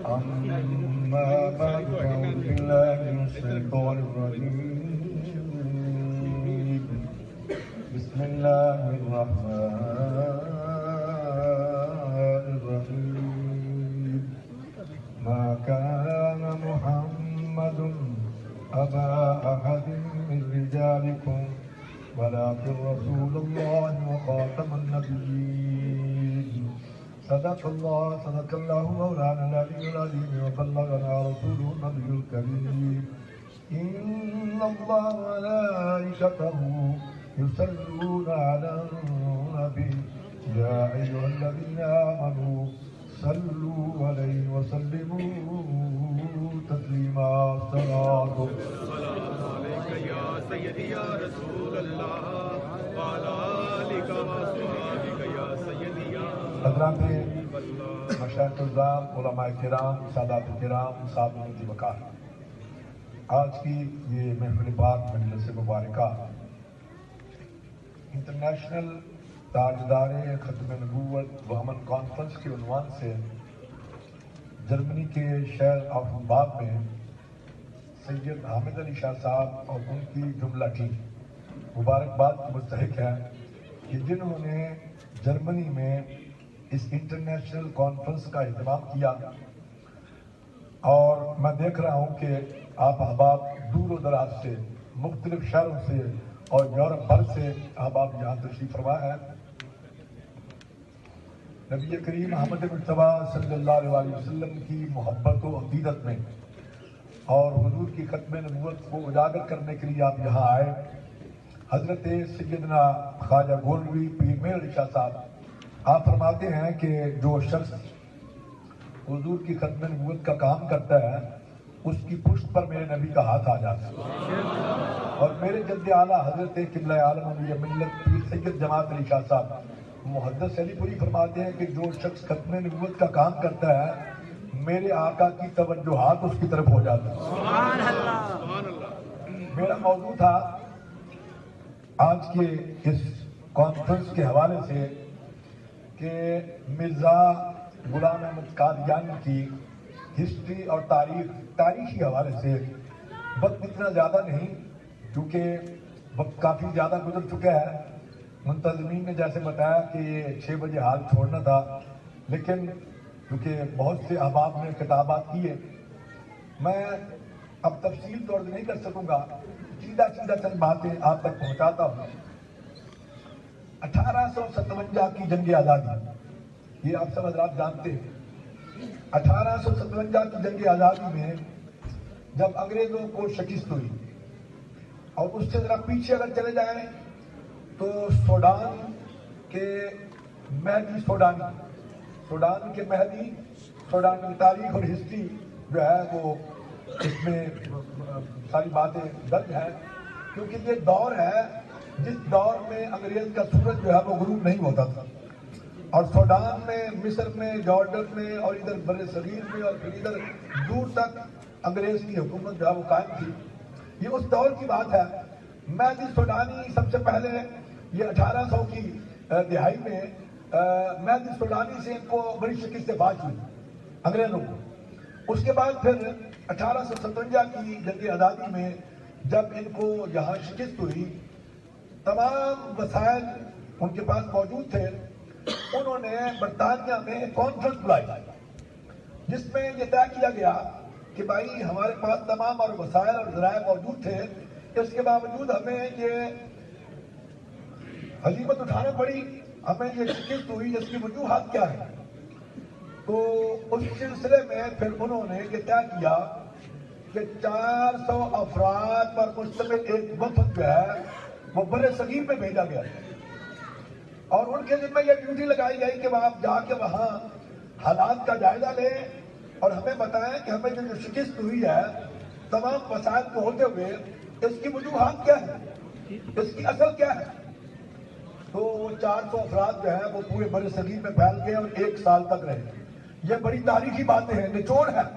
أما بعد فأعوذ بالله من الشيطان الرجيم بسم الله الرحمن الرحيم ما كان محمد أبا أحد من رجالكم ولكن رسول الله وخاتم النبيين صدق الله مولانا العلي العظيم وبلغنا رسوله النبي الكريم إن الله وملائكته يصلون على النبي يا أيها الذين آمنوا صلوا عليه وسلموا تسليما صلاة عليك يا سيدي يا رسول الله وعلى آلك وأصحابك يا سيدي يا حضرات مشائخ الزام علماء کرام سادات کرام صاحبان کی وقار آج کی یہ محفل پاک مجلس مبارکہ انٹرنیشنل تاجدار ختم نبوت و امن کانفرنس کے عنوان سے جرمنی کے شہر آفنباغ میں سید حامد علی شاہ صاحب اور ان کی جملہ ٹیم مبارکباد کی مستحق ہے کہ جنہوں نے جرمنی میں اس انٹرنیشنل کانفرنس کا اہتمام کیا، اور میں دیکھ رہا ہوں کہ آپ احباب دور و دراز سے مختلف شہروں سے اور یورپ بھر سے احباب یہاں تشریف فرما ہے۔ نبی کریم محمد مصطفیٰ صلی اللہ علیہ وسلم کی محبت و عقیدت میں اور حضور کی ختم نبوت کو اجاگر کرنے کے لیے آپ یہاں آئے۔ حضرت سیدنا خواجہ گولوی پیر میر علی شاہ صاحب آپ فرماتے ہیں کہ جو شخص حضور کی ختم نبوت کا کام کرتا ہے اس کی پشت پر میرے نبی کا ہاتھ آ جاتا ہے، اور میرے جد اعلیٰ حضرت قبلہ عالم امیر ملت پیر سید جماعت علی شاہ صاحب محدث علی پوری فرماتے ہیں کہ جو شخص ختم نبوت کا کام کرتا ہے میرے آقا کی توجہات اس کی طرف ہو جاتا ہے۔ سبحان اللہ۔ میرا موضوع تھا آج کے اس کانفرنس کے حوالے سے کہ مرزا غلام احمد قادیانی کی ہسٹری اور تاریخی حوالے سے وقت اتنا زیادہ نہیں، کیونکہ وقت کافی زیادہ گزر چکا ہے۔ منتظمین نے جیسے بتایا کہ 6 بجے حال چھوڑنا تھا، لیکن کیونکہ بہت سے احباب نے خطابات کیے، میں اب تفصیل طور سے نہیں کر سکوں گا، سیدھا چند باتیں آپ تک پہنچاتا ہوں۔ 1857 کی جنگ آزادی، یہ آپ سب حضرات جانتے ہیں۔ 1857 کی جنگ آزادی میں جب انگریزوں کو شکست ہوئی، اور اس سے ذرا پیچھے اگر چلے جائیں تو سوڈان کے مہدی سوڈان کی تاریخ اور ہسٹری جو ہے وہ اس میں ساری باتیں درج ہیں، کیونکہ یہ دور ہے جس دور میں انگریز کا سورج جو ہے وہ غروب نہیں ہوتا تھا، اور سوڈان میں، مصر میں، جارڈن میں، اور ادھر بر صغیر میں، اور پھر ادھر دور تک انگریز کی حکومت جو ہے وہ قائم تھی۔ یہ اس دور کی بات ہے۔ مہدی سوڈانی سب سے پہلے یہ 1800 کی دہائی میں مہدی سوڈانی سے ان کو بڑی شکست باز ہوئی انگریزوں کو۔ اس کے بعد پھر 1857 کی جنگ آزادی میں جب ان کو یہاں شکست ہوئی، تمام وسائل ان کے پاس موجود تھے، انہوں نے برطانیہ میں کانفرنس بلائی جس میں یہ طے کیا گیا کہ بھائی ہمارے پاس تمام اور وسائل اور ذرائع موجود تھے، اس کے باوجود ہمیں یہ ہزیمت اٹھانا پڑی، ہمیں یہ شکست ہوئی، اس کی وجوہات کیا ہے؟ تو اس سلسلے میں پھر انہوں نے یہ طے کیا کہ 400 افراد پر مشتمل ایک وفد جو ہے وہ بر صغیر میں بھیجا گیا، اور ان کے ذمہ یہ ڈیوٹی لگائی گئی کہ آپ جا کے وہاں حالات کا جائزہ لیں اور ہمیں بتائیں کہ ہمیں جو شکست ہوئی ہے تمام وسائل کو ہوتے ہوئے اس کی وجوہات کیا ہے، اس کی اصل کیا ہے۔ تو وہ 400 افراد جو ہیں وہ پورے بر صغیر میں پھیل گئے اور 1 سال تک رہے۔ یہ بڑی تاریخی باتیں ہیں، نچوڑ ہے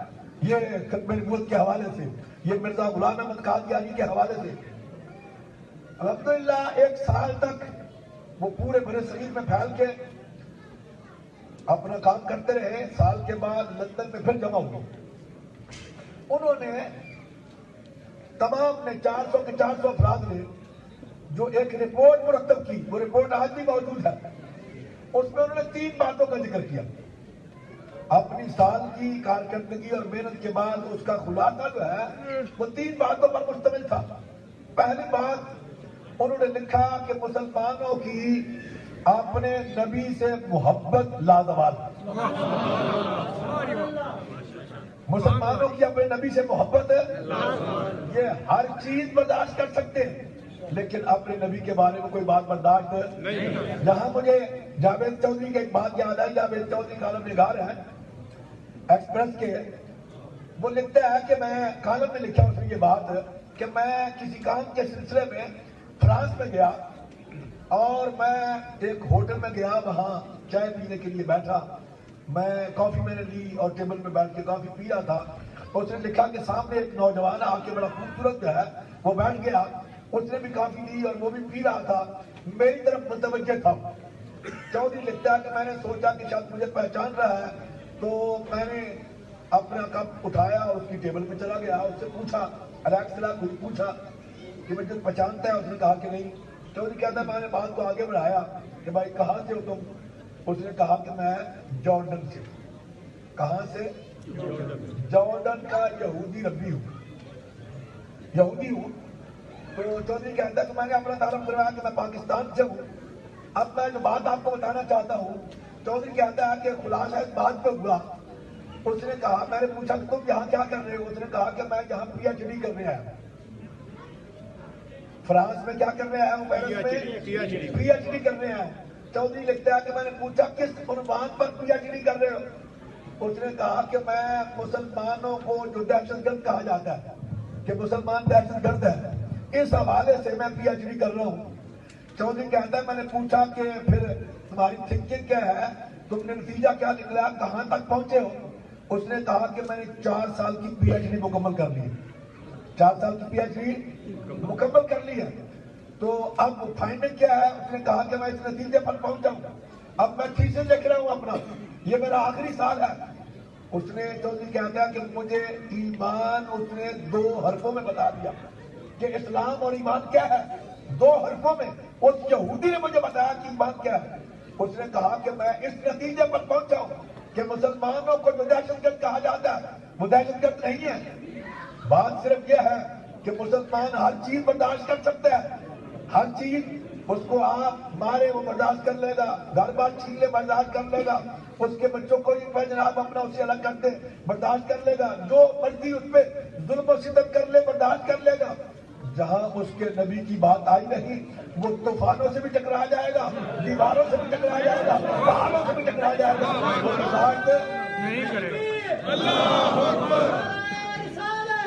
یہ ختم نبوت کے حوالے سے، یہ مرزا غلام احمد قادیانی کے حوالے سے۔ الحمدللہ 1 سال تک وہ پورے بر صغیر میں پھیل کے اپنا کام کرتے رہے. سال کے بعد لندن میں پھر جمع ہوئے. انہوں نے تمام نے 400 کے 400 افراد نے جو ایک رپورٹ مرتب کی، وہ رپورٹ آج بھی موجود ہے. اس میں انہوں نے 3 باتوں کا ذکر کیا. اپنی سال کی کارکردگی اور محنت کے بعد اس کا خلاصہ جو ہے وہ 3 باتوں پر مشتمل تھا. پہلی بات انہوں نے لکھا کہ مسلمانوں کی اپنے نبی سے محبت لازوال. مسلمانوں کی اپنے نبی سے محبت یہ ہر چیز برداشت کر سکتے ہیں لیکن اپنے نبی کے بارے میں کوئی بات برداشت نہیں. یہاں مجھے جاوید چودھری کی ایک بات یاد آئی. جاوید چودھری کالم نگار ہیں ایکسپریس کے. وہ لکھتا ہے کہ میں کالم میں لکھا اس نے یہ بات کہ میں کسی کام کے سلسلے میں فرانس میں گیا اور میں ایک ہوٹل میں گیا. وہاں چائے پینے کے لیے بیٹھا. میں کافی میں نے لی اور ٹیبل میں بیٹھ کے کافی پی رہا تھا. اس نے لکھا کہ سامنے ایک نوجوان آ کے بڑا خوبصورت جو ہے وہ بیٹھ گیا. اس نے بھی کافی لی اور وہ بھی پی رہا تھا. میری طرف متوجہ تھا. چودھری لکھتا ہے کہ میں نے سوچا کہ شاید مجھے پہچان رہا ہے تو میں نے اپنا کپ اٹھایا اور اس کی ٹیبل پہ چلا گیا. اس سے پوچھا کچھ پوچھا کہ مجھے پہچانتا ہے؟ اس نے کہا کہ نہیں. چودھری کہتا ہے میں نے بات کو آگے بڑھایا کہ بھائی کہاں سے ہو تم؟ اس نے کہا کہ میں جارڈن سے. کہاں سے؟ جارڈن کا یہودی ربی ہوں. یہودی ہوں. تو چودھری کہتا ہے کہ میں نے اپنا تعارف کروایا کہ میں پاکستان سے ہوں. اب میں جو بات آپ کو بتانا چاہتا ہوں. چودھری کہتا ہے کہ خلاصہ اس بات پہ ہوا. اس نے کہا میں نے پوچھا کہ تم یہاں کیا کر رہے ہو؟ اس نے کہا کہ میں یہاں پی ایچ ڈی کرنے آیا. فرانس میں کیا کرنے آیا ہوں؟ پیرس میں پی ایچ ڈی کرنے آیا ہوں. چودھری لکھتا ہے کہ میں نے پوچھا کس عنوان پر پی ایچ ڈی کر رہے ہو؟ اس نے کہا کہ میں مسلمانوں کو جو دہشت گرد کہا جاتا ہے کہ مسلمان دہشت گرد ہے اس حوالے سے میں پی ایچ ڈی کر رہا ہوں. چودھری کہتا ہے میں نے پوچھا کہ پھر تمہاری تھنکنگ کیا ہے؟ تم نے نتیجہ کیا نکلا؟ کہاں تک پہنچے ہو؟ اس نے کہا کہ میں نے 4 سال کی پی ایچ ڈی مکمل کر لی ہے. 4 سال کی پی ایچ ڈی مکمل کر لی ہے. تو اب فائنل کیا ہے؟ اس نے کہا کہ میں اس نتیجے پر پہنچا ہوں. اب میں تھیسس لکھ رہا ہوں اپنا. یہ میرا آخری سال ہے. اس نے چودھری کہتا ہے کہ مجھے ایمان اس نے 2 حرفوں میں بتا دیا کہ اسلام اور ایمان کیا ہے. 2 حرفوں میں اس یہودی نے مجھے بتایا کہ ایمان کیا ہے. اس نے کہا کہ میں اس نتیجے پر پہنچا ہوں کہ مسلمانوں کو جو دہشت گرد کہا جاتا ہے وہ دہشت گرد نہیں ہے. بات صرف یہ ہے کہ مسلمان ہر چیز برداشت کر سکتا ہے. ہر چیز اس کو آپ مارے وہ برداشت کر لے گا. گھر بار چھین لے برداشت کر لے گا. اس کے بچوں کو جناب اپنا اس سے الگ کر دے برداشت کر لے گا. جو مرضی اس پہ ظلم و شدت کر لے برداشت کر لے گا. جہاں اس کے نبی کی بات آئی نہیں وہ طوفانوں سے بھی ٹکرا جائے گا, دیواروں سے بھی ٹکرا جائے گا, پہاڑوں سے بھی ٹکرا جائے گا. وہ برداشت نہیں کرے گا. اللہ اکبر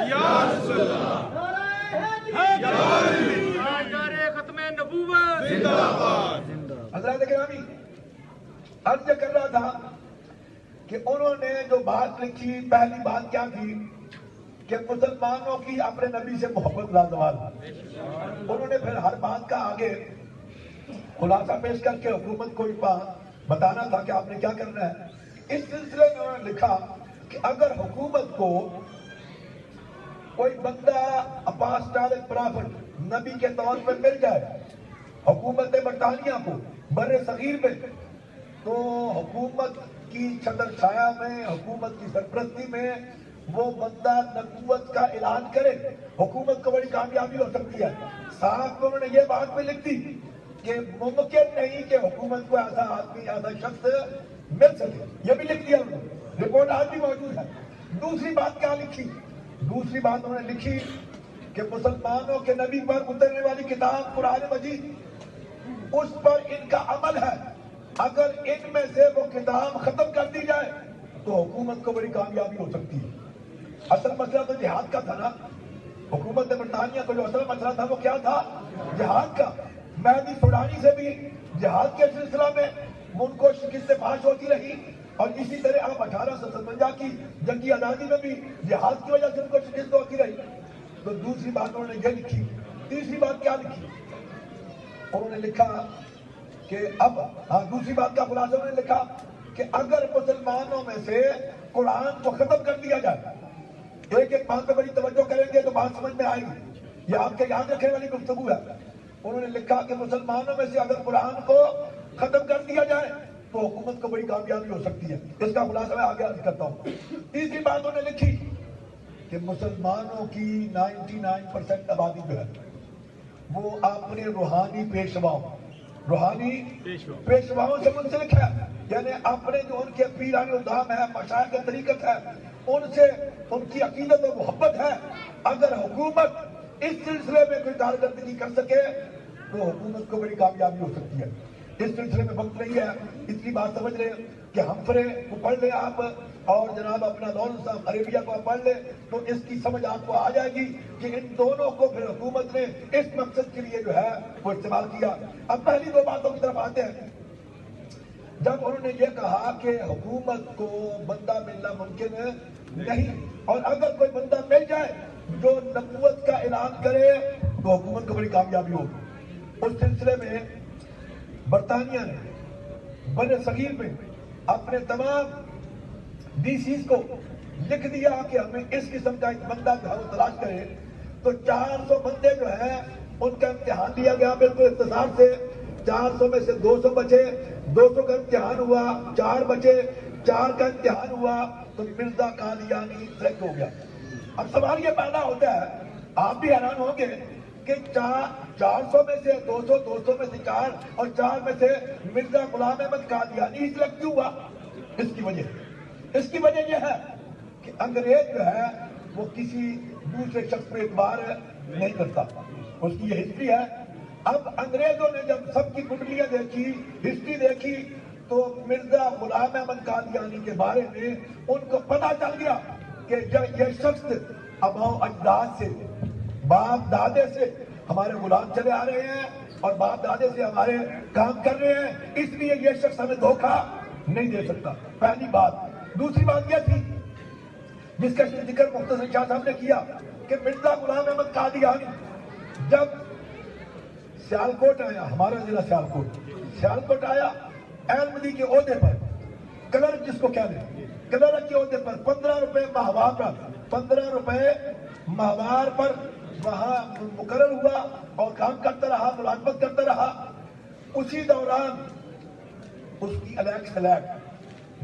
یا رسول اللہ ختم نبوت زندہ باد. حضرات گرامی عرض کر رہا تھا کہ انہوں نے جو بات لکھی پہلی بات کیا تھی کہ مسلمانوں کی اپنے نبی سے محبت لازوال. انہوں نے پھر ہر بات کا آگے خلاصہ پیش کر کے حکومت کو بتانا تھا کہ آپ نے کیا کرنا ہے. اس سلسلے میں انہوں نے لکھا کہ اگر حکومت کو کوئی بندہ اپاسٹالک پرافٹ نبی کے طور پر مل جائے حکومت برطانیہ کو بر صغیر میں, تو حکومت کی چھتر چھایا میں حکومت کی سرپرستی میں وہ بندہ نبوت کا اعلان کرے حکومت کو بڑی کامیابی ہو سکتی ہے. صاحب انہوں نے یہ بات بھی لکھ دی کہ ممکن نہیں کہ حکومت کو ایسا آدمی ایسا شخص مل سکے. یہ بھی لکھ دیا انہوں نے, رپورٹ آج بھی موجود ہے. دوسری بات کیا لکھی؟ دوسری بات انہوں نے لکھی کہ مسلمانوں کے نبی پر اترنے والی کتاب قرآن مجید اس پر ان کا عمل ہے. اگر ان میں سے وہ کتاب ختم کر دی جائے تو حکومت کو بڑی کامیابی ہو سکتی ہے. اصل مسئلہ تو جہاد کا تھا نا. حکومت برطانیہ کو جو اصل مسئلہ تھا وہ کیا تھا؟ جہاد کا. مہدی سوڈانی سے بھی جہاد کے سلسلہ میں ان کو شکست فاش ہوتی رہی اور اسی طرح اب 1857 کی جنگی آزادی میں بھی جہاد کی وجہ سے ان کو شکست ہوتی رہی. تو دوسری بات انہوں نے یہ لکھی. تیسری بات کیا لکھی؟ انہوں نے لکھا کہ اب دوسری بات کا خلاصہ انہوں نے لکھا کہ اگر مسلمانوں میں سے قرآن کو ختم کر دیا جائے، ایک ایک بات پہ بڑی توجہ کریں گے تو بات سمجھ میں آئے گی، یہ آپ کے یاد رکھنے والی گفتگو ہے۔ انہوں نے لکھا کہ مسلمانوں میں سے اگر قرآن کو ختم کر دیا جائے تو حکومت کو بڑی کامیابی ہو سکتی ہے۔ اس کا خلاصہ میں آگے عرض کرتا ہوں۔ تیسری بات انہوں نے لکھی کہ مسلمانوں کی 99% آبادی جو ہے وہ اپنے روحانی پیشواؤں سے منسلک ہے، یعنی اپنے جو ان کے پیران الدام ہے، مشائخ کا طریقت ہے، ان سے ان کی عقیدت و محبت ہے۔ اگر حکومت اس سلسلے میں کوئی کارکردگی کر سکے تو حکومت کو بڑی کامیابی ہو سکتی ہے۔ اس سلسلے میں وقت نہیں ہے، اتنی بات سمجھ لیں کہ ہمفرے کو پڑھ لیں آپ، اور جناب اپنا لارنس آف عربیہ کو پڑھ لیں تو اس کی سمجھ آپ کو آ جائے گی کہ ان دونوں کو پھر حکومت نے اس مقصد کے لیے جو ہے وہ استعمال کیا۔ اب پہلی دو باتوں کی طرف آتے ہیں۔ جب انہوں نے یہ کہا کہ حکومت کو بندہ ملنا ممکن نہیں، اور اگر کوئی بندہ مل جائے جو نبوت کا اعلان کرے تو حکومت کو بڑی کامیابی ہوگی، اس سلسلے میں برطانیہ نے بر صغیر میں اپنے تمام ڈی سیز کو لکھ دیا کہ ہمیں اس قسم کا ایک بندہ جو ہے وہ تلاش کرے، تو 400 بندے جو ہیں ان کا امتحان دیا گیا بالکل اختصار سے۔ 400 میں سے 200 بچے، 200 کا امتحان ہوا، 4 بچے، 4 کا امتحان ہوا تو مرزا قادیانی سلیکٹ ہو گیا۔ اب سوال یہ پیدا ہوتا ہے، آپ بھی حیران ہوں گے کہ 400 میں سے 200، 200 میں سے 4 اور 4 میں سے مرزا غلام احمد قادیانی سلیکٹ کیوں ہوا؟ اس کی وجہ یہ ہے کہ انگریز جو ہے وہ کسی دوسرے شخص پہ اعتبار نہیں کرتا، اس کی یہ ہسٹری ہے۔ اب انگریزوں نے جب سب کی کنڈلیاں دیکھی، ہسٹری دیکھی، تو مرزا غلام احمد قادیانی کے بارے میں ان کو پتہ چل گیا کہ یہ شخص آباؤ اجداد سے، باپ دادے سے ہمارے غلام چلے آ رہے ہیں اور باپ دادے سے ہمارے کام کر رہے ہیں، اس لیے یہ شخص ہمیں دھوکہ نہیں دے سکتا۔ پہلی بات۔ دوسری بات یہ تھی جس کا ذکر مختصر شاہ صاحب نے کیا کہ مرزا غلام احمد قادیانی جب سیالکوٹ آیا، ہمارا ضلع سیالکوٹ آیا، احمدی کے عہدے پر، کلرک جس کو کہتے ہیں، کلرک کے عہدے پر 15 روپے ماہوار پر، 15 روپے ماہوار پر وہاں مقرر ہوا اور کام کرتا رہا، ملازمت کرتا رہا۔ اسی دوران اس کی الیکس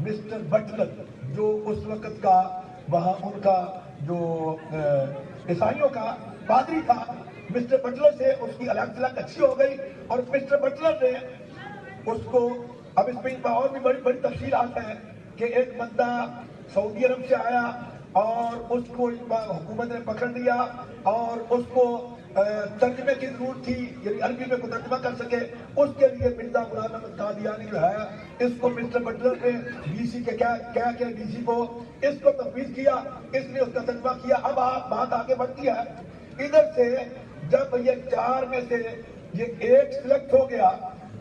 مسٹر بٹلر جو اس وقت کا وہاں ان کا جو عیسائیوں کا پادری تھا، مسٹر بٹلر سے اس کی الیکس اچھی ہو گئی، اور مسٹر بٹلر نے اس کو، اب اس میں اور بھی بڑی تفصیلات ہیں کہ ایک بندہ سعودی عرب سے آیا اور اس کو حکومت نے پکڑ لیا اور اس کو ترجمے کی ضرورت تھی، یعنی عربی میں کوئی ترجمہ کر سکے، اس کے لیے مرزا غلام احمد قادیانی جو ہے اس کو مسٹر بٹلر نے ڈی سی کے کہہ کے ڈی سی کو اس کو تفویض کیا، اس نے اس کا ترجمہ کیا۔ اب آپ بات آگے بڑھتی ہے، ادھر سے جب یہ 4 میں سے یہ ایک سلیکٹ ہو گیا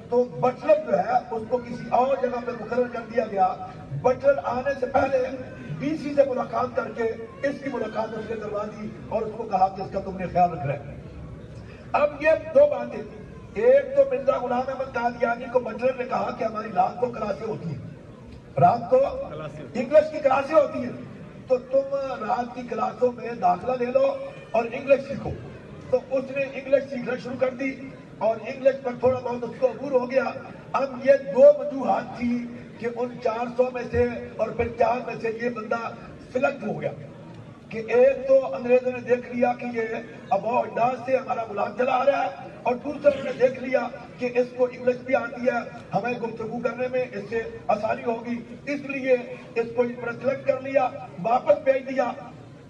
تو بٹلر جو ہے اس کو کسی اور جگہ پہ مقرر کر دیا گیا۔ بٹلر آنے سے پہلے ڈی سی سے ملاقات کر کے اس کی ملاقات اس نے کروا دی اور اس کو کہا کہ اس کا تم نے خیال رکھنا ہے۔ اب یہ دو باتیں، ایک تو مرزا غلام احمد قادیانی کو بٹلر نے کہا کہ ہماری رات کو کلاسیں ہوتی ہیں، رات کو انگلش کی کلاسیں ہوتی ہیں، تو تم رات کی کلاسوں میں داخلہ لے لو اور انگلش سیکھو۔ تو اس نے انگلش سیکھنا شروع کر دی اور انگلش پر تھوڑا بہت اس کو عبور ہو گیا۔ اب یہ دو وجوہات تھی کہ ان 400 میں سے اور پھر 4 میں سے یہ بندہ سلیکٹ ہو گیا کہ ایک تو انگریزوں نے دیکھ لیا کہ یہ آباء اجداد سے ہمارا غلام چلا آ رہا ہے، اور دوسرا نے دیکھ لیا کہ اس کو انگلش بھی آتی ہے، ہمیں گفتگو کرنے میں اس سے آسانی ہوگی، اس لیے اس کو سلیکٹ کر لیا، واپس بھیج دیا،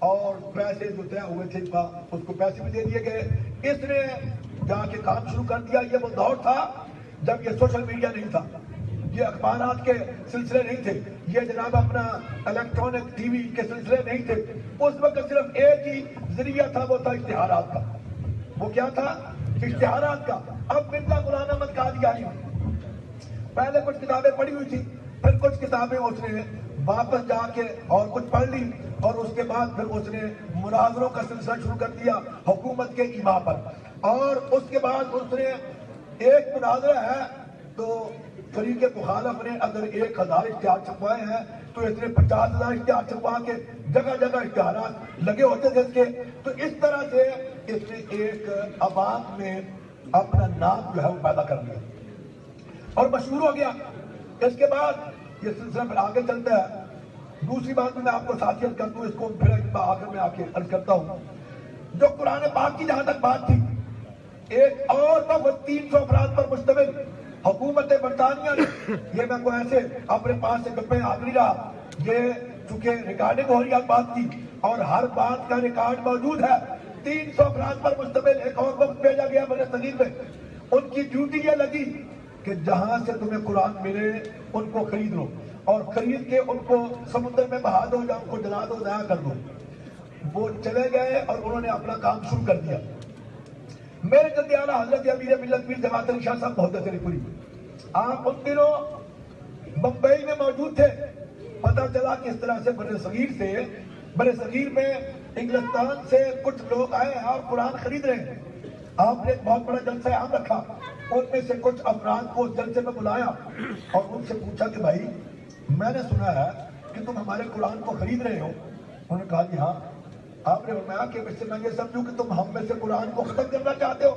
اور پیسے جو طے ہوئے تھے اس کو پیسے بھی دے دیے گئے۔ اس نے جا کے کام شروع کر دیا۔ یہ وہ دور تھا جب یہ سوشل میڈیا نہیں تھا، یہ اخبارات کے سلسلے نہیں تھے، یہ جناب اپنا الیکٹرانک ٹی وی کے سلسلے نہیں تھے۔ اس وقت صرف ایک ہی ذریعہ تھا، وہ تھا اشتہارات کا۔ وہ کیا تھا؟ اشتہارات کا۔ اب مرزا غلام احمد قادیانی پہلے کچھ کتابیں پڑھی ہوئی تھی، پھر کچھ کتابیں اس نے واپس جا کے اور کچھ پڑھ لی، اور اس کے بعد پھر اس نے مناظروں کا سلسلہ شروع کر دیا حکومت کے ایما پر۔ اور اس کے بعد اس نے ایک مناظرہ ہے تو فریق مخالف نے اگر 1000 اشتہار چھپوائے ہیں تو اس نے 50,000 اشتہار چھپوا کے جگہ جگہ اشتہارات لگے ہوتے تھے اس کے. تو اس طرح سے اس نے ایک عوام میں اپنا نام جو ہے وہ پیدا کر لیا اور مشہور ہو گیا. اس کے بعد یہ سلسلہ پھر آگے چلتا ہے. دوسری بات میں آپ کو ساتھ کر دوں, اس کو پھر آخر میں آ کے عرض کرتا ہوں. جو قرآن پاک کی جہاں تک بات تھی, ایک اور وقت 300 افراد پر مشتمل حکومت برطانیہ نے, یہ میں کو ایسے اپنے پاس سے گپے آگ نہیں رہا, یہ چونکہ ریکارڈنگ ہو رہی ہے بات کی اور ہر بات کا ریکارڈ موجود ہے. 300 افراد پر مشتمل ایک اور وقت بھیجا گیا بر صغیر میں. ان کی ڈیوٹی یہ لگی کہ جہاں سے تمہیں قرآن ملے ان کو خرید لو اور خرید کے ان کو سمندر میں بہا دو یا ان کو جلا دو, ضائع کر دو. وہ چلے گئے اور انہوں نے اپنا کام شروع کر دیا. میرے جلدی اعلیٰ حضرت امیر ملت پیر جماعت علی شاہ صاحب محدث علی پوری, آپ ان دنوں بمبئی میں موجود تھے. پتہ چلا کہ اس طرح سے بر صغیر میں انگلستان سے کچھ لوگ آئے ہیں اور قرآن خرید رہے ہیں. آپ نے ایک بہت بڑا جلسہ عام رکھا. ان میں سے کچھ افراد کو اس جلسے میں بلایا اور ان سے پوچھا کہ بھائی میں نے سنا ہے کہ تم ہمارے قرآن کو خرید رہے ہو. انہوں نے کہا جی ہاں. آپ نے فرمایا کہ اس سے میں یہ سمجھوں کہ تم ہم میں سے قرآن کو ختم کرنا چاہتے ہو.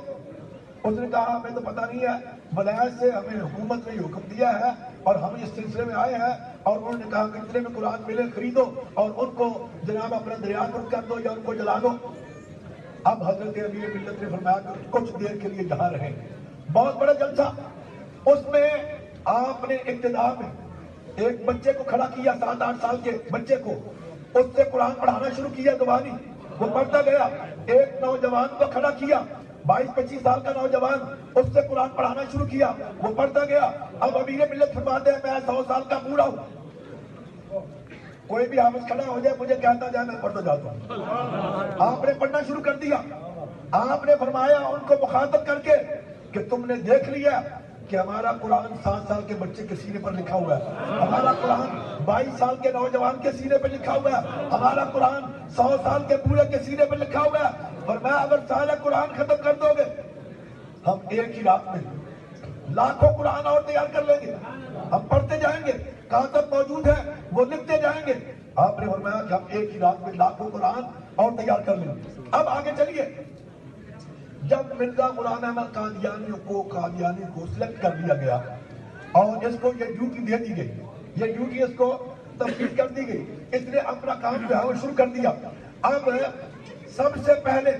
اس نے کہا ہمیں تو پتہ نہیں ہے, ولایت سے ہمیں حکومت نے یہ حکم دیا ہے اور ہم اس سلسلے میں آئے ہیں. اور انہوں نے کہا کہ اتنے میں قرآن ملے خریدو اور ان کو جناب اپنا دریا پر کر دو یا ان کو جلا دو. اب حضرت امیر ملت نے فرمایا کہ کچھ دیر کے لیے جہاں رہیں. بہت بڑا جلسہ. اس میں آپ نے ابتدا میں ایک بچے کو کھڑا کیا, 7-8 سال کے بچے کو, اس سے قرآن پڑھانا شروع کیا زبانی. وہ پڑھتا گیا. ایک نوجوان کو کھڑا کیا, 22-25 سال کا نوجوان, اس سے قرآن پڑھانا شروع کیا. وہ پڑھتا گیا. اب امیر ملت فرماتے ہیں میں 100 سال کا بوڑھا ہوں, کوئی بھی حافظ کھڑا ہو جائے مجھے کہتا جائے میں پڑھتا جاتا ہوں. آپ نے پڑھنا شروع کر دیا. آپ نے فرمایا ان کو مخاطب کر کے کہ تم نے دیکھ لیا کہ ہمارا قرآن 7 سال کے بچے کے سینے پر لکھا ہوا ہے, ہمارا قرآن 22 سال کے نوجوان کے سینے پر لکھا ہوا ہے, ہمارا قرآن 100 سال کے بوڑھے کے سینے پر لکھا ہوا ہے. اور میں اگر سارا قرآن ختم کر دو گے ہم ایک ہی رات میں لاکھوں قرآن اور تیار کر لیں گے. ہم پڑھتے جائیں گے, کاتب موجود ہے وہ لکھتے جائیں گے. آپ نے فرمایا کہ ہم ایک ہی رات میں لاکھوں قرآن اور تیار کر لیں گے. اب آگے چلیے. جب مرزا غلام احمد قادیانی کو سلیکٹ کر دیا گیا اور اس کو یہ ڈیوٹی دے دی گئی, یہ ڈیوٹی اس کو تفویض کر دی گئی, اس نے اپنا کام جو ہے وہ شروع کر دیا. اب سب سے پہلے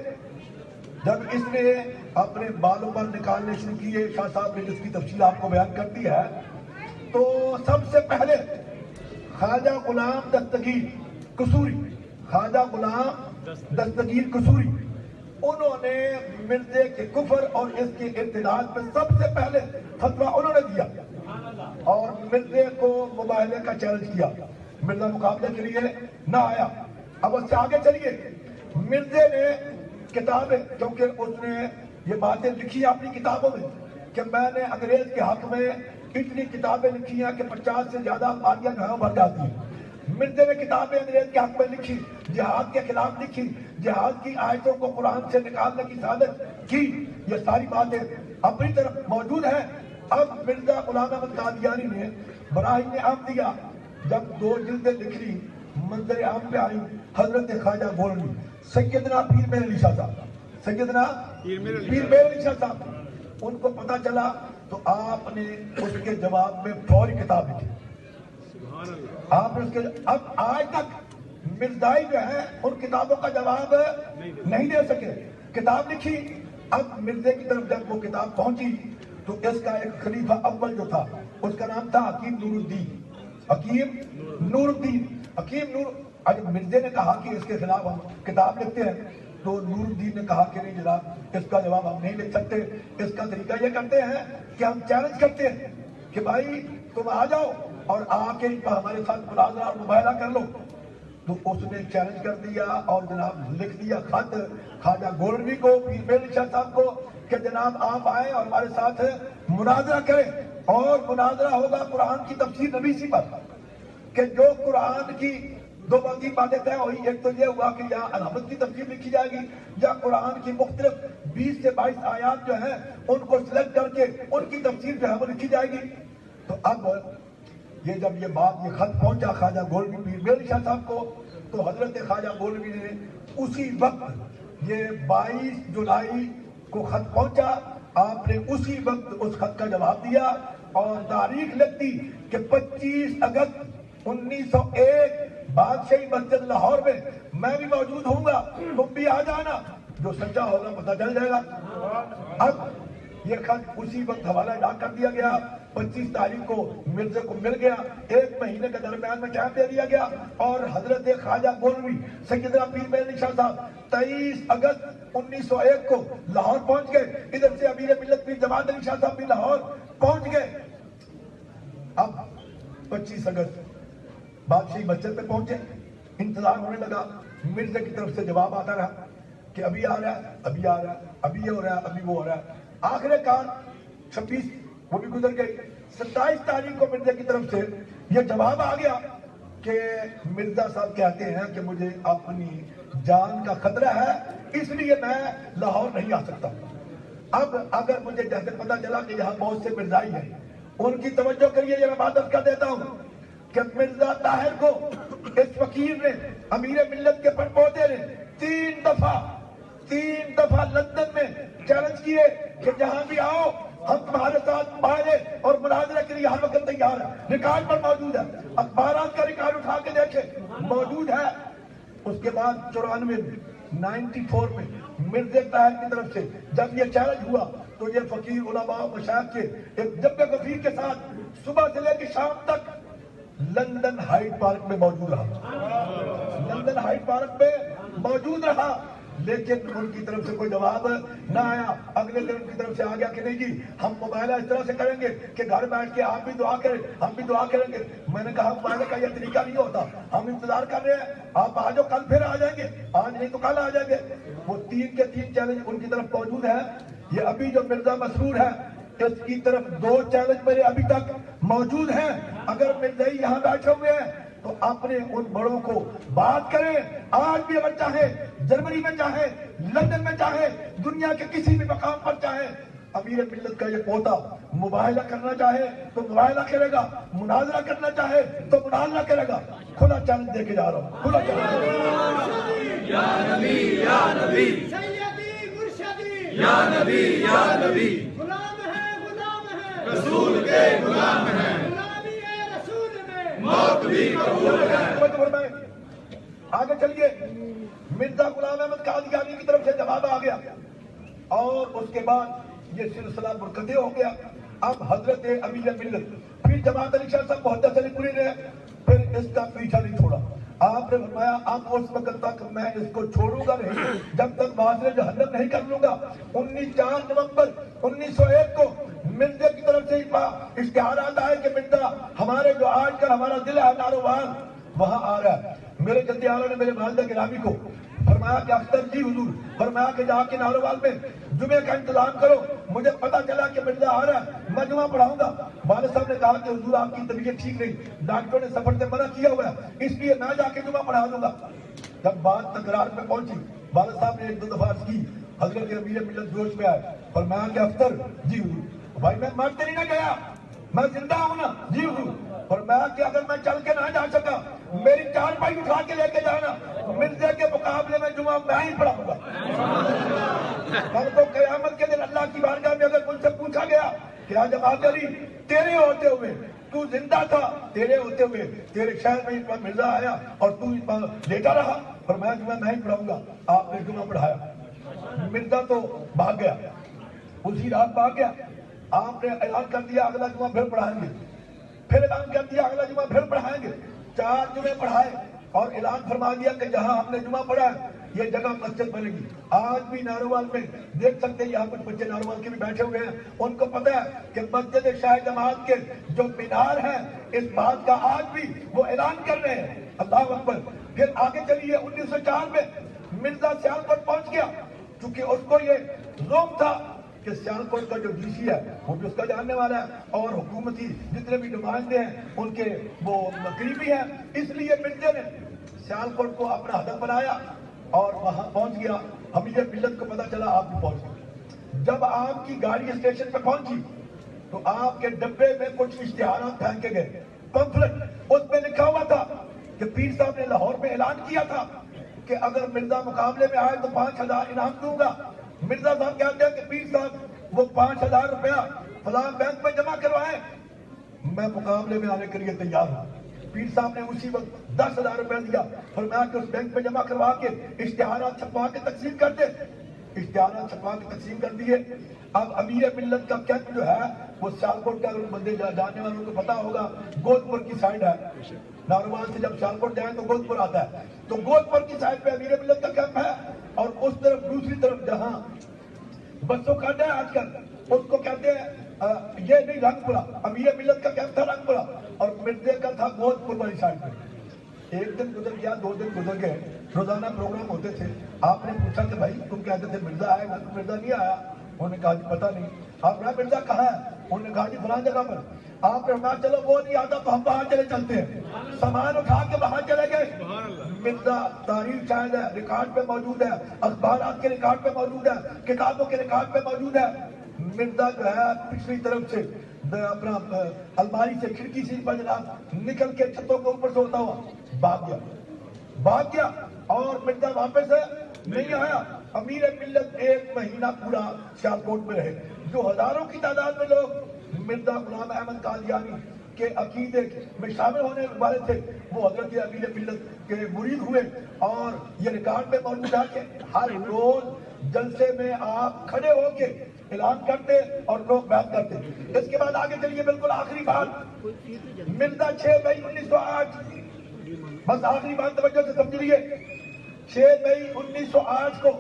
جب اس نے اپنے بالوں پر نکالنے شروع کیے, شاہ صاحب نے جس کی تفصیل آپ کو بیان کر دی ہے, تو سب سے پہلے خواجہ غلام دستگیر قصوری, خواجہ غلام دستگیر قصوری, انہوں نے مرزے کے کفر اور اس کے ارتداد میں سب سے پہلے فتویٰ انہوں نے دیا اور مرزے کو مباہلے کا چیلنج کیا. مرزا مقابلے کے لیے نہ آیا. اب اس سے آگے چلیے. مرزے نے کتابیں, کیونکہ اس نے یہ باتیں لکھی اپنی کتابوں میں کہ میں نے انگریز کے حق میں اتنی کتابیں لکھی ہیں کہ 50 سے زیادہ پاریاں جو ہیں بھر جاتی ہیں. مرزے نے کتابیں انگریز کے حق میں لکھی, جہاد کے خلاف لکھی, جہاد کی آیتوں کو قرآن سے نکالنے کی سازش کی. یہ ساری باتیں اپنی طرف موجود ہیں. اب مرزا غلام احمد قادیانی نے براہین عام دیا. جب 2 جلدیں لکھ لی, منظر عام پہ آئی حضرت خواجہ گولنی, سیدنا پیر میر علی شاہ صاحب, سیدنا پیر میر علی شاہ صاحب, ان کو پتا چلا تو آپ نے اس کے جواب میں فوری کتاب لکھی. آپ نے اس کے اب آج تک مرزائی جو ہے ان کتابوں کا جواب نہیں دے سکے. کتاب لکھی. اب مرزے کی طرف جب وہ کتاب پہنچی تو اس کا ایک خلیفہ اول جو تھا اس کا نام تھا حکیم نور الدین. حکیم نور الدین, حکیم نور. جب مرزے نے کہا کہ اس کے خلاف ہم کتاب لکھتے ہیں تو نور الدین نے کہا کہ نہیں جناب, اس کا جواب ہم نہیں لکھ سکتے. اس کا طریقہ یہ کرتے ہیں کہ ہم چیلنج کرتے ہیں کہ بھائی تم آ جاؤ اور آ کے ہمارے ساتھ مناظرہ اور مباحثہ کر لو. تو اس نے چیلنج کر دیا اور جناب لکھ دیا خط خواجہ گولنوی کو, پیر میر علی شاہ صاحب کو, کہ جناب آپ آئیں اور ہمارے ساتھ مناظرہ کریں اور مناظرہ ہوگا قرآن کی تفسیر نویسی پر, کہ جو قرآن کی 2 باتیں طے ہوئی. ایک تو یہ ہوا کہ یا علامت کی تفسیر لکھی جائے گی یا قرآن کی مختلف 20 سے 22 آیات جو ہیں ان کو سلیکٹ کر کے ان کی تفسیر جو ہے وہ لکھی جائے گی. تو اب یہ جب یہ بات یہ خط پہنچا خواجہ گولوی پیر میرے شاہ صاحب کو، تو حضرت خواجہ گولوی نے اسی وقت یہ 22 جولائی کو خط پہنچا، آپ نے اسی وقت اس خط کا جواب دیا اور تاریخ لکھ دی کہ 25 اگست 1901 بادشاہی مسجد لاہور میں بھی موجود ہوں گا، تم بھی آ جانا، جو سچا ہوگا پتہ چل جائے گا۔ اب یہ خط اسی وقت حوالہ ڈاک کر دیا گیا، 25 تاریخ کو مرزا کو مل گیا، 1 مہینے کے درمیان میں ٹائم دے دیا گیا، اور حضرت خواجہ گولوی سیدنا پیر مہر علی شاہ صاحب 23 اگست 1901 کو لاہور پہنچ گئے۔ ادھر سے امیر ملت پیر جماعت علی شاہ صاحب بھی لاہور پہنچ گئے۔ اب 25 اگست بادشاہی مسجد میں پہنچے، انتظار ہونے لگا، مرزا کی طرف سے جواب آتا رہا کہ ابھی آ رہا ہے، ابھی آ رہا ہے، ابھی یہ ہو رہا ہے، ابھی وہ ہو رہا ہے۔ آخر کار 26 وہ بھی گزر گئی، 27 تاریخ کو مرزا کی طرف سے یہ جواب آ گیا کہ مرزا صاحب کہتے ہیں کہ مجھے اپنی جان کا خطرہ ہے، اس لیے میں لاہور نہیں آ سکتا۔ اب اگر مجھے جیسے پتا چلا کہ یہاں بہت سے مرزائی ہیں، ان کی توجہ کریے، یہ میں بات کر دیتا ہوں کہ مرزا طاہر کو اس فقیر نے، امیر ملت کے پڑپوتے نے 3 دفعہ لندن میں چیلنج کیے کہ جہاں بھی آؤ ہم تمہارے ساتھ مباحثے اور مناظرے کے لیے ہر وقت تیار ہیں۔ ریکارڈ پر موجود ہے، اخبارات کا ریکارڈ اٹھا کے دیکھیں، موجود ہے۔ اس کے بعد 94 میں مرزا طاہر کی طرف سے جب یہ چیلنج ہوا تو یہ فقیر علماء و مشائخ کے ایک جبے غفیر کے ساتھ صبح سے لے کے شام تک لندن ہائیڈ پارک میں موجود رہا، لندن ہائیڈ پارک میں موجود رہا، لیکن ان کی طرف سے کوئی جواب نہ آیا۔ اگلے دن ان کی طرف سے آ گیا کہ نہیں جی ہم مباحثہ اس طرح سے کریں گے کہ گھر بیٹھ کے آپ بھی دعا کریں، ہم بھی دعا کریں گے۔ میں نے کہا مباحثے کا یہ طریقہ نہیں ہوتا، ہم انتظار کر رہے ہیں، آپ آ جاؤ، کل پھر آ جائیں گے، آج نہیں تو کل آ جائیں گے۔ وہ 3 کے 3 چیلنج ان کی طرف موجود ہے۔ یہ ابھی جو مرزا مسرور ہے اس کی طرف 2 چیلنج میرے ابھی تک موجود ہیں۔ اگر مرزائی یہاں بیٹھے ہوئے ہیں تو اپنے ان بڑوں کو بات کریں، آج بھی اگر چاہے جرمنی میں چاہے لندن میں چاہے دنیا کے کسی بھی مقام پر چاہے امیر ملت کا یہ پوتا مباحثہ کرنا چاہے تو مباحثہ کرے گا، مناظرہ کرنا چاہے تو مناظرہ کرے گا۔ کھلا چیلنج دے کے جا رہا ہوں، کھلا چیلنج۔ یا نبی یا نبی سیدی مرشدی یا نبی یا نبی، غلام ہے رسول کے غلام ہیں، غلامی ہے رسول میں موت بھی قبول ہے۔ آگے چلیے، مرزا غلام احمد قادیانی کی طرف سے جواب آ گیا اور اس کے بعد یہ سلسلہ منقطع ہو گیا۔ اب حضرت امیر ملت پھر جماعت علی شاہ صاحب محدث علی پوری نے پھر اس کا پیچھا نہیں چھوڑا۔ آپ نے فرمایا اب اس وقت تک میں اس کو چھوڑوں گا نہیں جب تک معاشرے جہنم نہیں کر لوں گا۔ 4 نومبر 1901 کو مرزا کی طرف سے اشتہارات آئے کہ مرزا ہمارے جو آج کل ہمارا دل ہے ناروان وہاں آ رہا ہے۔ میرے جدی اعلیٰ نے میرے والدہ گرامی کو فرمایا کہ اختر جی حضور، فرمایا کہ جا کے ناروال میں جمعے کا انتظام کرو، مجھے پتا چلا کہ مرزا آ رہا ہے، میں جمعہ پڑھاؤں گا۔ والد صاحب نے کہا کہ حضور آپ کی طبیعت ٹھیک نہیں، ڈاکٹروں نے سفر سے منع کیا ہوا ہے، اس لیے میں جا کے جمعہ پڑھا دوں گا۔ جب بات تکرار میں پہنچی والد صاحب نے 1-2 دفعہ عرض کی، حضرت امیر ملت جوش میں آئے، فرمایا کہ اختر جی حضور، بھائی میں مر تو نہیں نہ گیا، میں زندہ ہوں نا جی حضور۔ فرمایا کہ اگر میں چل کے نہ جا سکا میری 4 پائی اٹھا کے لے کے جانا، مرزا کے مقابلے میں جمعہ میں ہی پڑھاؤں گا۔ کل کو قیامت کے دن اللہ کی بارگاہ میں اگر مجھ سے پوچھا گیا کہ آج جماعت علی تیرے ہوتے ہوئے تو زندہ تھا، تیرے ہوتے ہوئے تیرے شہر میں اس پر مرزا آیا اور تو اس پر لیٹا رہا، فرمایا جمعہ میں ہی پڑھاؤں گا۔ آپ نے جمعہ پڑھایا، مرزا تو بھاگ گیا، اسی رات بھاگ گیا۔ آپ نے اعلان کر دیا اگلا جمعہ پھر پڑھائیں گے، پھر اعلان کر دیا اگلا جمعہ پھر پڑھائیں گے۔ 4 جمعے پڑھائے اور اعلان فرما دیا کہ جہاں ہم نے جمعہ پڑھا ہے یہ جگہ مسجد بنے گی۔ آج بھی ناروال میں دیکھ سکتے ہیں، یہاں کچھ بچے ناروال کے بھی بیٹھے ہوئے ہیں، ان کو پتہ ہے کہ مسجد شاہ جماعت کے جو مینار ہیں اس بات کا آج بھی وہ اعلان کر رہے ہیں۔ اللہ اکبر۔ پھر آگے چلیے 1904 میں مرزا سیالکوٹ پہنچ گیا، چونکہ اس کو یہ روم تھا کہ سیالکوٹ کا جو ڈی سی ہے وہ بھی اس کا جاننے والا ہے اور حکومتی جتنے بھی نمائندے ہیں ان کے وہ قریبی ہیں، اس لیے مرزا نے سیالکوٹ کو اپنا ہدف بنایا اور وہاں پہنچ گیا۔ امیر ملت کو پتا چلا آپ بھی پہنچ گئے۔ جب آپ کی گاڑی اسٹیشن پہ پہنچی تو آپ کے ڈبے میں کچھ اشتہارات پھینکے گئے، پمفلٹ، اس میں لکھا ہوا تھا کہ پیر صاحب نے لاہور میں اعلان کیا تھا کہ اگر مرزا مقابلے میں آئے تو 5,000 انعام دوں گا۔ مرزا صاحب کہتے ہیں کہ پیر صاحب وہ 5,000 روپیہ فلاں بینک میں جمع کروائے، میں مقابلے میں آنے کے لیے تیار ہوں۔ پیر صاحب نے اسی وقت 10,000 روپیہ دیا، فرمایا کہ اس بینک میں جمع کروا کے اشتہارات چھپوا کے تقسیم کر دے۔ اشتہارات چھپوا کے تقسیم کر دیے۔ اب امیر ملت کا کیمپ جو ہے وہ سیالکوٹ کا، بندے جانے والوں کو پتا ہوگا، گود پور کی سائڈ ہے۔ ناروان سے جب سیالکوٹ جائیں تو گود پور آتا ہے، تو گود پور کی سائڈ پہ امیر ملت کا کیمپ ہے، اور اس طرف دوسری طرف جہاں بسوں کا اڈا ہے آج کل، اس کو کہتے ہیں یہ نہیں رنگ پورا، امیر ملت کا کیمپ تھا رنگ پورا، اور مرزے کا تھا گود پور والی سائڈ پہ۔ ایک دن گزر گیا، 2 دن گزر گئے، روزانہ پروگرام ہوتے تھے۔ آپ نے پوچھا کہ بھائی تم کہتے تھے مرزا آئے گا، مرزا نہیں آیا۔ انہوں نے کہا جی پتہ نہیں۔ آپ نے مرزا کہاں ہے؟ انہوں نے کہا جی فلاں جگہ پر۔ آپ نے کہا چلو وہ نہیں آتا تو ہم وہاں چلے چلتے ہیں، سامان اٹھا کے وہاں چلے گئے۔ مرزا تاریخ شاید ہے، ریکارڈ پہ موجود ہے، اخبارات کے ریکارڈ پہ موجود ہے، کتابوں کے ریکارڈ پہ موجود ہے۔ مرزا جو ہے پچھلی طرف سے اپنا الماری سے، کھڑکی سے پر جناب نکل کے چھتوں کے اوپر سے ہوتا ہوا بھاگ گیا، اور مرزا واپس نہیں آیا۔ امیر ملت 1 مہینہ پورا سیالکوٹ میں رہے۔ جو ہزاروں کی تعداد میں لوگ مرزا غلام احمد قادیانی کے عقیدے میں شامل ہونے والے تھے، وہ حضرت امیر ملت کے مرید ہوئے، اور یہ ریکارڈ میں موجود ہے کہ ہر روز جلسے میں آپ کھڑے ہو کے اعلان کرتے اور لوگ بیعت کرتے۔ اس کے بعد آگے چلیے، بالکل آخری بات، مرزا 6 مئی 1908، بس آخری بات توجہ سے سمجھیے، 6 مئی 1908 کو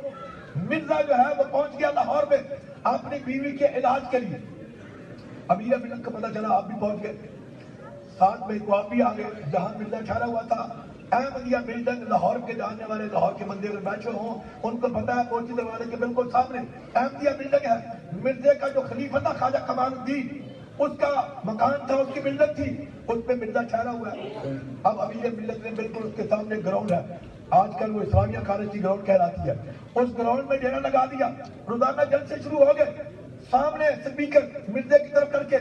مرزا جو ہے وہ پہنچ گیا لاہور میں اپنی بیوی کے علاج کے لیے۔ امیر ملت کو پتہ چلا، آپ بھی پہنچ گئے، 7 مئی کو آپ بھی آ گئے۔ جہاں مرزا ٹھہرا ہوا تھا احمدیہ بلڈنگ، لاہور کے جاننے والے، لاہور کے بندے اگر بیٹھے ہوں ان کو پتا ہے کوچی دروازے کے بالکل سامنے احمدیہ بلڈنگ ہے۔ مرزے کا جو خلیفہ تھا خواجہ کمال الدین، اس کا مکان تھا، اس کی بلڈنگ تھی، اس پہ مرزا ٹھہرا ہوا ہے۔ اب امیر ملت نے بالکل اس کے سامنے گراؤنڈ ہے، آج کل وہ اسلامیہ کالج کی گراؤنڈ کہلاتی ہے، اس گراؤنڈ میں ڈیرا لگا دیا۔ روزانہ جلسے شروع ہو گئے، سامنے اسپیکر مرزے کی طرف کر کے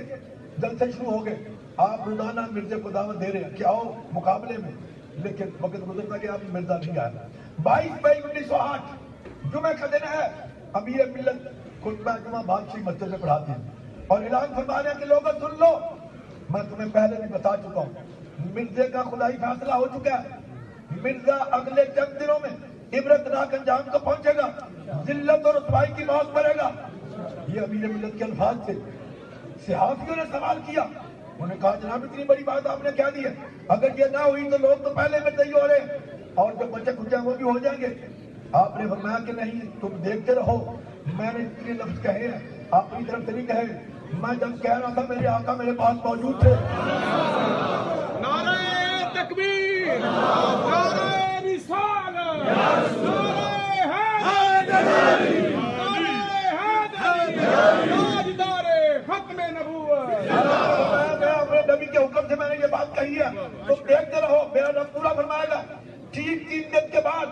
جلسے شروع ہو گئے۔ آپ روزانہ مرزے کو دعوت دے رہے ہیں کہ آؤ مقابلے میں، لیکن وقت گزرتا کہ آپ مرزا نہیں آیا۔ 22 مئی 1908 جمعہ کا دن ہے، امیر ملت خطبہ جمعہ بادشاہی مسجد سے پڑھاتے ہیں اور اعلان فرما رہے ہیں کہ لوگوں سن لو، میں تمہیں پہلے بھی بتا چکا ہوں، مرزے کا خدائی فیصلہ ہو چکا ہے۔ مرزا اگلے چند دنوں میں عبرتناک انجام کو پہنچے گا، ذلت اور رسوائی کی موت مرے گا۔ یہ امیر ملت کے الفاظ تھے۔ صحافیوں نے سوال کیا، انہوں نے کہا جناب اتنی بڑی بات آپ نے کہہ دی ہے، اگر یہ نہ ہوئی تو لوگ تو پہلے میں تیار ہو رہے ہیں اور جو بچے کچے وہ بھی ہو جائیں گے۔ آپ نے فرمایا کہ نہیں، تم دیکھتے رہو، میں نے اتنے لفظ کہے ہیں، آپ کی طرف سے نہیں کہے، میں جب کہہ رہا تھا میرے آقا میرے پاس موجود تھے۔ نعرہ تکبیر، نعرہ رسالت، نعرہ حیدری، تاجدار ختم نبوت۔ اپنے نبی کے حکم سے میں نے یہ بات کہی ہے، تم دیکھتے رہو، میرا رب پورا فرمائے گا۔ ٹھیک 3 دن کے بعد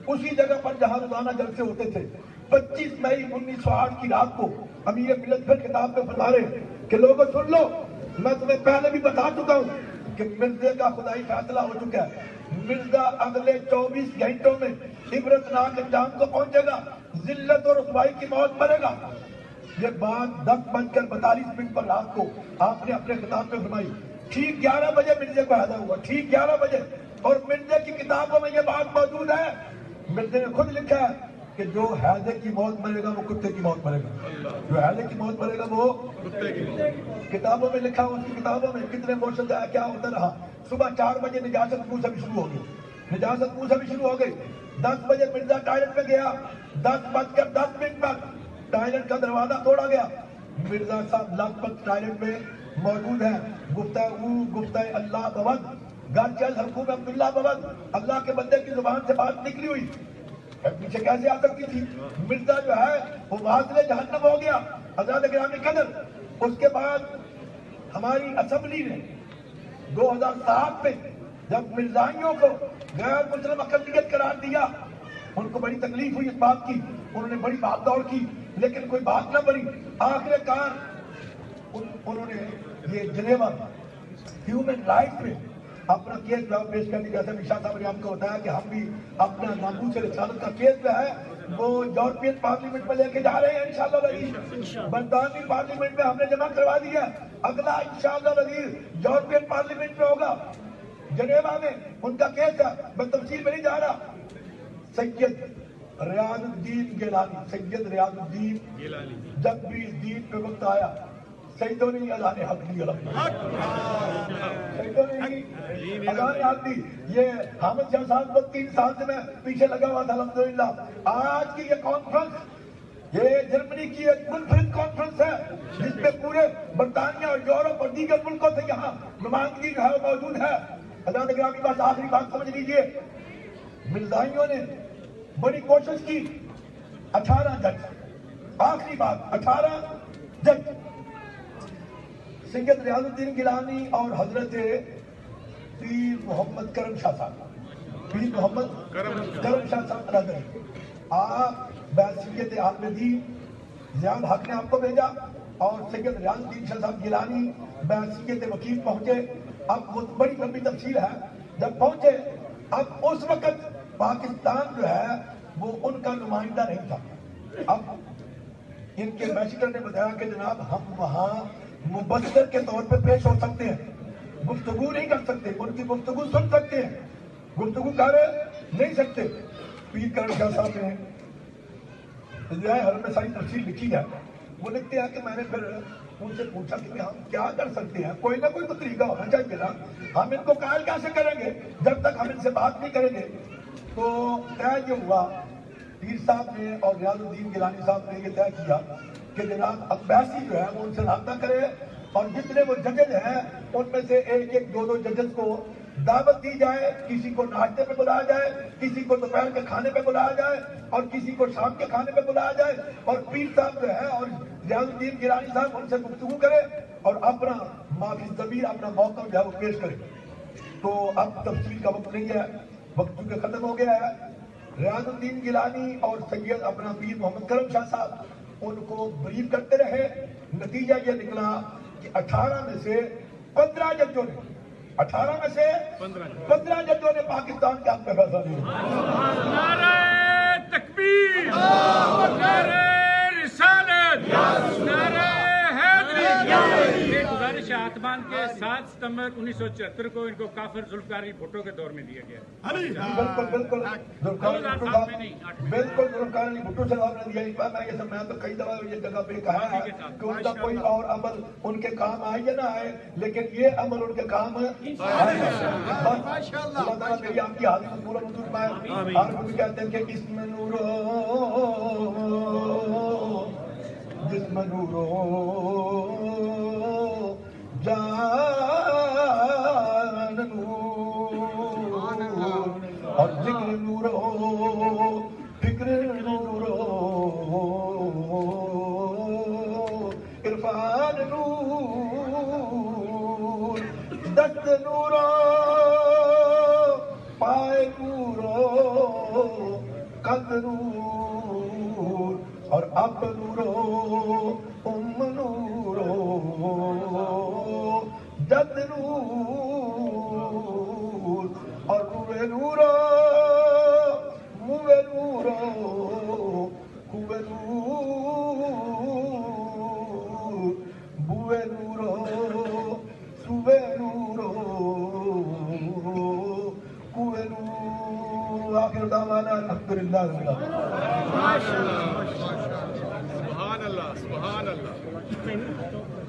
اسی جگہ پر جہاں روزانہ جلسے ہوتے تھے، 25 مئی 1908 کی رات کو امیر ملت پھر کتاب میں فرما رہے کہ لوگوں سن لو، میں تمہیں پہلے بھی بتا چکا ہوں کہ مرزے کا خدائی فیصلہ ہو چکا ہے۔ مرزا اگلے 24 گھنٹوں میں عبرتناک انجام کو پہنچے گا، ذلت اور رسوائی کی موت مرے گا۔ یہ بات 10:42 پر رات کو آپ نے اپنے خطاب میں فرمائی۔ ٹھیک 11 بجے مرزے کو حیدہ ہوا، ٹھیک 11 بجے، اور مرزے کی کتابوں میں یہ بات موجود ہے۔ مرزے نے خود لکھا ہے کہ جو حیدے کی موت مرے گا وہ کتے کی موت مرے گا، جو حیدے کی موت مرے گا وہ کتے کی موت۔ کتابوں میں لکھا، اس کی کتابوں میں کتنے موشن ہے، کیا ہوتا رہا۔ صبح 4 بجے نجاست پوچھا بھی شروع ہو گئی، نجاست پوچھا بھی شروع ہو گئی۔ 10 بجے مرزا ٹائلٹ میں گیا، 10:10 پر ٹائلٹ کا دروازہ توڑا گیا۔ مرزا صاحب لگ بھگ ٹائلٹ میں موجود ہیں، گفتہ اللہ بود، گھر چل حکوم عبداللہ بود، اللہ کے بندے کی زبان سے بات نکلی ہوئی، پیچھے کیسے آ سکتی تھی؟ مرزا جو ہے وہ واصل جہنم ہو گیا۔ حضرات گرامی قدر، اس کے بعد ہماری اسمبلی نے 2007 میں جب مرزائیوں کو غیر مسلم اقلیت قرار دیا، ان کو بڑی تکلیف ہوئی اس بات کی، انہوں نے بڑی بھاگ دوڑ کی، لیکن کوئی بات نہ بنی۔ آخر کار انہوں نے یہ جنیوا میں ہیومن رائٹ میں اپنا کیس جواب پیش کرنے کا شاہ صاحب نے آپ کو بتایا کہ ہم بھی اپنا ناموس رسالت کا کیس جو ہے وہ یورپین پارلیمنٹ میں لے کے جا رہے ہیں انشاءاللہ العزیز. برطانوی پارلیمنٹ میں ہم نے جمع کروا دیا. اگلا انشاءاللہ العزیز یورپین پارلیمنٹ میں ہوگا جنیوا میں ان کا کیس ہے. میں تفصیل میں نہیں جا رہا. سید ریاض الدین گیلانی جب بھی اس دین پہ وقت آیا سیدوں نے اللہ نے حق دی. سیدوں نے اللہ نے حق دی. یہ حامد شاہ صاحب کو 3 سال سے میں پیچھے لگا ہوا تھا الحمدللہ. آج کی یہ کانفرنس یہ جرمنی کی ایک منفرد کانفرنس ہے جس میں پورے برطانیہ اور یورپ اور دیگر ملکوں سے یہاں نمائندگی جو ہے وہ موجود ہے. حضرات گرامی بات آخری بات سمجھ لیجیے. مرزائیوں نے بڑی کوشش کی. 18 جج آخری بات 18 جج سید ریاض الدین گیلانی اور حضرت پیر محمد کرم شاہ صاحب الحضری آپ بحیثیت عالم دین زیاد حق نے آپ کو بھیجا اور سید ریاض الدین شاہ صاحب گیلانی بحیثیت وکیل پہنچے. اب وہ بڑی لمبی تفصیل ہے. جب پہنچے اب اس وقت پاکستان جو ہے وہ ان کا نمائندہ نہیں تھا. اب ان کے ایمبیسیڈر نے بتایا کہ جناب ہم وہاں مبصر کے طور پہ پیش ہو سکتے ہیں, گفتگو نہیں کر سکتے, ان کی گفتگو سن سکتے ہیں, گفتگو کر نہیں سکتے. پیر کرم شاہ صاحب نے ہر میں ساری تفصیل لکھی ہے. وہ لکھتے ہیں کہ میں نے پھر ان سے پوچھا کہ ہم کیا کر سکتے ہیں, کوئی نہ کوئی تو طریقہ ہونا چاہیے نا, ہم ان کو قائل کیسے کریں گے جب تک ہم ان سے بات نہیں کریں گے. تو طے یہ ہوا پیر صاحب نے اور ریاض الدین گیلانی صاحب نے یہ طے کیا کہ جناب امبیسی جو ہے وہ ان سے رابطہ کرے اور جتنے وہ ججز ہیں ان میں سے 1-2 ججز کو دعوت دی جائے. کسی کو ناشتے پہ بلایا جائے, کسی کو دوپہر کے کھانے پہ بلایا جائے اور کسی کو شام کے کھانے پہ بلایا جائے اور پیر صاحب جو ہے اور ریاض الدین گیلانی صاحب ان سے گفتگو کرے اور اپنا معافی ضمیر اپنا موقع جو ہے وہ پیش کرے. تو اب تفصیل کا وقت نہیں ہے, وقت چونکہ ختم ہو گیا ہے. ریاض الدین گیلانی اور سید اپنا پیر محمد کرم شاہ صاحب ان کو بریف کرتے رہے. نتیجہ یہ نکلا کہ 18 میں سے 15 ججوں نے 15 ججوں نے پاکستان کے حق میں فیصلہ دیا. نعرہ تکبیر, نعرہ رسالت, نعرہ حیدری. یہ گزارش آتمان کے 7 ستمبر 1974 کو ان کو کافر ذوالفقار علی بھٹو کے دور میں دیا گیا. بالکل ذوالفقار علی بھٹو سے آپ نے دیا. اس بار میں تو کئی دفعہ یہ جگہ پہ کہا ہے کہ ان کا کوئی اور عمل ان کے کام آئے یا نہ آئے لیکن یہ عمل ان کے کام آئے. اللہ تعالیٰ میری آپ کی حاضری پورا منظور پائے. آپ بھی کہتے ہیں کہ اس میں نورو جسم نورو جان نور اور ذکر نورو فکر نورو عرفان نور دست نورو پائے نورو قد نور اور اب نورو ام نورو جد نور اور روے نورو موے نورو کوے نور بوے نورو سوے نورو کوے نور. آخر دعوانا الحمدللہ رب العالمین. سبحان اللہ.